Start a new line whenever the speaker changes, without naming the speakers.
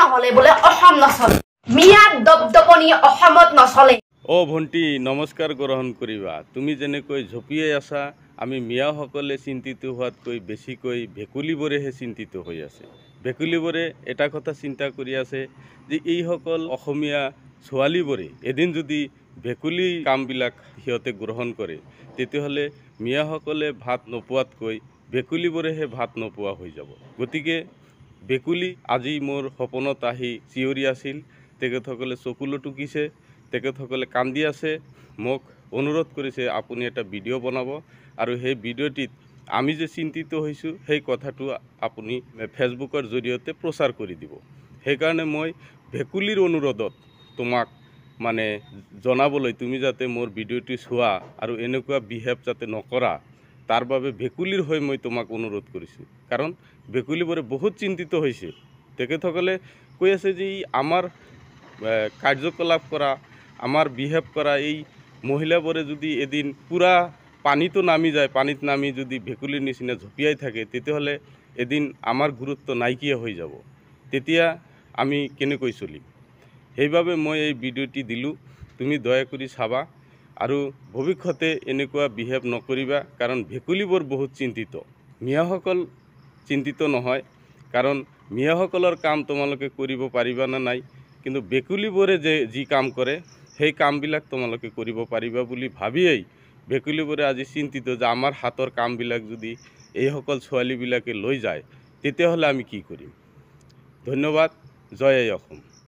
নহলে বোলে অসম নচলে মিয়াত দপদপনি অসমত নচলে
ও ভণ্টি নমস্কাৰ গ্ৰহণ কৰিবা তুমি যেনেকৈ ঝপিয়াই আছা আমি মিয়াসকলে চিন্তিত হোৱাতকৈ বেছিকৈ ভেকুলীবোৰেহে চিন্তিত হৈ আছে ভেকুলীবোৰে এটা কথা চিন্তা কৰি আছে যে এইসকল অসমীয়া ছোৱালীবোৰে এদিন যদি ভেকুলী কামবিলাক সিহঁতে গ্ৰহণ কৰে তেতিয়াহ'লে মিয়াসকলে ভাত নোপোৱাতকৈ ভেকুলীবোৰেহে ভাত নোপোৱা হৈ যাব গতিকে ভেকুলী আজি মোৰ সপোনত আহি চিঞৰি আছিল তেখেতসকলে চকুলো টুকিছে তেখেতসকলে কান্দি আছে মোক অনুৰোধ কৰিছে আপুনি এটা ভিডিঅ' বনাব আৰু সেই ভিডিঅ'টিত আমি যে চিন্তিত হৈছোঁ সেই কথাটো আপুনি ফেচবুকৰ জৰিয়তে প্ৰচাৰ কৰি দিব সেইকাৰণে মই ভেকুলীৰ অনুৰোধত তোমাক মানে জনাবলৈ তুমি যাতে মোৰ ভিডিঅ'টি চোৱা আৰু এনেকুৱা বিহেভ যাতে নকৰা তাৰ বাবে ভেকুলীৰ হৈ মই তোমাক অনুৰোধ কৰিছোঁ কাৰণ ভেকুলীবোৰে বহুত চিন্তিত হৈছে তেখেতসকলে কৈ আছে যে আমাৰ কাৰ্যকলাপ কৰা আমার বিহেভ করা এই মহিলাবোরে যদি এদিন পুরা পানিতো নামি যায় পানিত নামি যদি ভেকুলির নিচিনা ঝপিয়াই থাকে তেতিয়াহ'লে এদিন আমার গুরুত্ব নাইকিয়া হৈ যাব তেতিয়া আমি কেনেকৈ চলিম সেইভাবে মই এই ভিডিঅ'টি দিলোঁ তুমি দয়া কৰি চাবা আৰু ভৱিষ্যতে এনেকুৱা বিহেভ নকৰিবা কাৰণ ভেকুলীবোৰ বহুত চিন্তিত মিয়াসকল চিন্তিত নহয় কাৰণ মিয়াসকলৰ কাম তোমালোকে কৰিব পাৰিবা না নাই কিন্তু ভেকুলীবোৰে যে যি কাম কৰে সেই কামবিলাক তোমালোকে কৰিব পাৰিবা বুলি ভাবিয়েই ভেকুলীবোৰে আজি চিন্তিত যে আমাৰ হাতৰ কামবিলাক যদি এইসকল ছোৱালীবিলাকে লৈ যায় তেতিয়াহ'লে আমি কি কৰিম ধন্যবাদ জয় অসম।